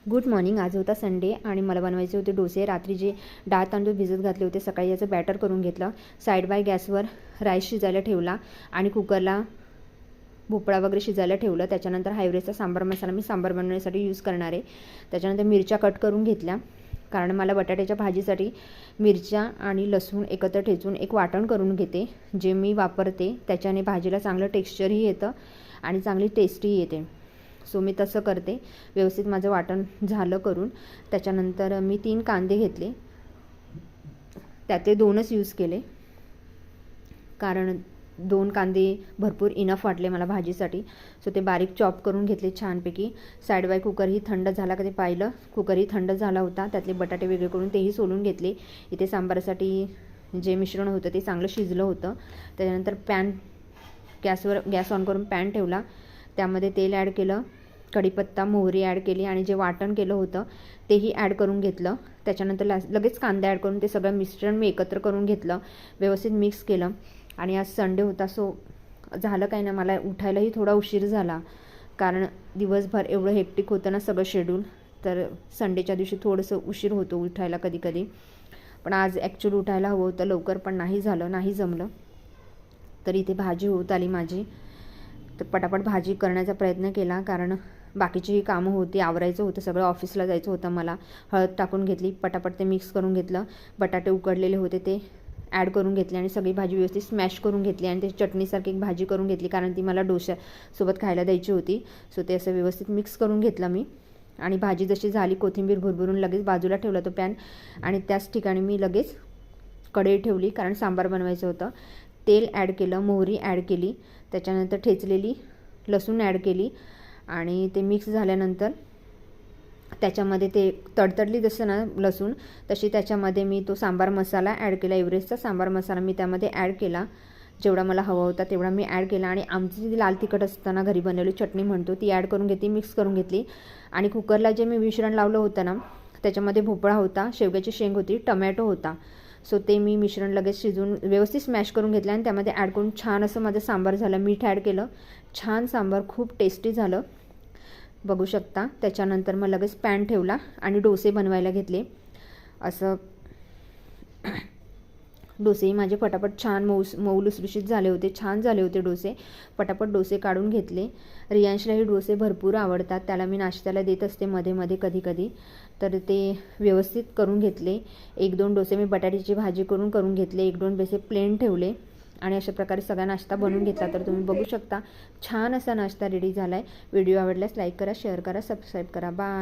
Good morning. आज होता Sunday आणि मला बनवायचे होते डोसे. रात्री जे डाळ तांदूळ भिजत घातले होते, सकाळी याचं बॅटर करून घेतलं. साईड बाय गॅसवर राईस शिजायला ठेवला आणि कुकरला भोपळा वगैरे शिजायला ठेवलं. त्याच्यानंतर हायवेचा सांबार मसाला मी सांबार बनवण्यासाठी यूज करणार आहे. त्याच्यानंतर मिरच्या कट करून घेतल्या, कारण मला बटाट्याच्या भाजीसाठी मिरच्या आणि लसूण एकत्र ठेचून एक वाटण करून घेते, जे मी वापरते. त्याच्याने भाजीला चांगलं टेक्स्चरही येतं आणि चांगली टेस्टही येते. सो मी तसं करते. व्यवस्थित माझं वाटण झालं करून. त्याच्यानंतर मी 3 कांदे घेतले, त्यातले 2च यूज केले, कारण 2 कांदे भरपूर इनफ वाटले मला भाजीसाठी. सो ते बारीक चॉप करून घेतले छानपैकी. साईड बाय कुकरही थंड झाला का ते पाहिलं, कुकरही थंड झाला होता. त्यातले बटाटे वेगळे करून तेही सोलून घेतले. इथे सांबारासाठी जे मिश्रण होतं ते चांगलं शिजलं होतं. त्याच्यानंतर गॅस ऑन करून पॅन ठेवला. त्यामध्ये तेल ॲड केलं, कढीपत्ता मोहरी ॲड केली आणि जे वाटण केलं होतं तेही ॲड करून घेतलं. त्याच्यानंतर लगेच कांदा ॲड करून ते सगळं मिश्रण मी एकत्र करून घेतलं, व्यवस्थित मिक्स केलं. आणि आज संडे होता, सो झालं काय ना, मला उठायलाही थोडा उशीर झाला, कारण दिवसभर एवढं हेक्टिक होतं ना सगळं शेड्यूल. तर संडेच्या दिवशी थोडंसं उशीर होतो उठायला कधी कधी. पण आज ॲक्च्युली उठायला हवं होतं लवकर, पण नाही झालं, नाही जमलं. तर इथे भाजी होत आली माझी. तर पटापट भाजी करण्याचा प्रयत्न केला, कारण बाकीचीही कामं होती, आवरायचं होतं सगळं, ऑफिसला जायचं होतं मला. हळद टाकून घेतली, पटापट ते मिक्स करून घेतलं. बटाटे उकडलेले होते ते ॲड करून घेतले आणि सगळी भाजी व्यवस्थित स्मॅश करून घेतली आणि ते चटणीसारखी एक भाजी करून घेतली, कारण ती मला डोश्यासोबत खायला द्यायची होती. सो ते असं व्यवस्थित मिक्स करून घेतलं मी. आणि भाजी जशी झाली, कोथिंबीर भरभरून लगेच बाजूला ठेवला तो पॅन. आणि त्याच ठिकाणी मी लगेच कढई ठेवली, कारण सांबार बनवायचं होतं. तेल ॲड केलं, मोहरी ॲड केली, त्याच्यानंतर ठेचलेली लसूण ॲड केली आणि ते मिक्स झाल्यानंतर त्याच्यामध्ये ते तडतडली जसं ना लसूण, तशी त्याच्यामध्ये मी तो सांबार मसाला ॲड केला. एव्हरेस्टचा सांबार मसाला मी त्यामध्ये ॲड केला. जेवढा मला हवा होता तेवढा मी ॲड केला. आणि आमची जी लाल तिखट असताना घरी बनवली चटणी म्हणतो, ती ॲड करून घेतली, मिक्स करून घेतली. आणि कुकरला जे मी मिश्रण लावलं होतं ना, त्याच्यामध्ये भोपळा होता, शेवग्याची शेंग होती, टमॅटो होता. सो ते मी मिश्रण लगेच शिजून व्यवस्थित स्मॅश करून घेतलं आणि त्यामध्ये ॲड करून छान असं माझं सांबार झालं. मीठ ॲड केलं, छान सांबार खूप टेस्टी झालं, बघू शकता. त्याच्यानंतर मग लगेच पॅन ठेवला आणि डोसे बनवायला घेतले. असं डोसेही माझे पटापट छान मऊ लुसलुशीत झाले होते, छान झाले होते डोसे. पटापट डोसे काढून घेतले. रियांशलाही डोसे भरपूर आवडतात, त्याला मी नाश्त्याला देत असते मध्ये मध्ये कधी कधी. तर ते व्यवस्थित करून घेतले. 1-2 डोसे मी बटाट्याची भाजी करून घेतले, 1-2 डोसे प्लेन ठेवले आणि अशा प्रकारे सगळा नाश्ता बनवून घेतला. तर तुम्ही बघू शकता छान असा नाश्ता रेडी झाला आहे. व्हिडिओ आवडल्यास लाईक करा, शेअर करा, सबस्क्राईब करा. बाय.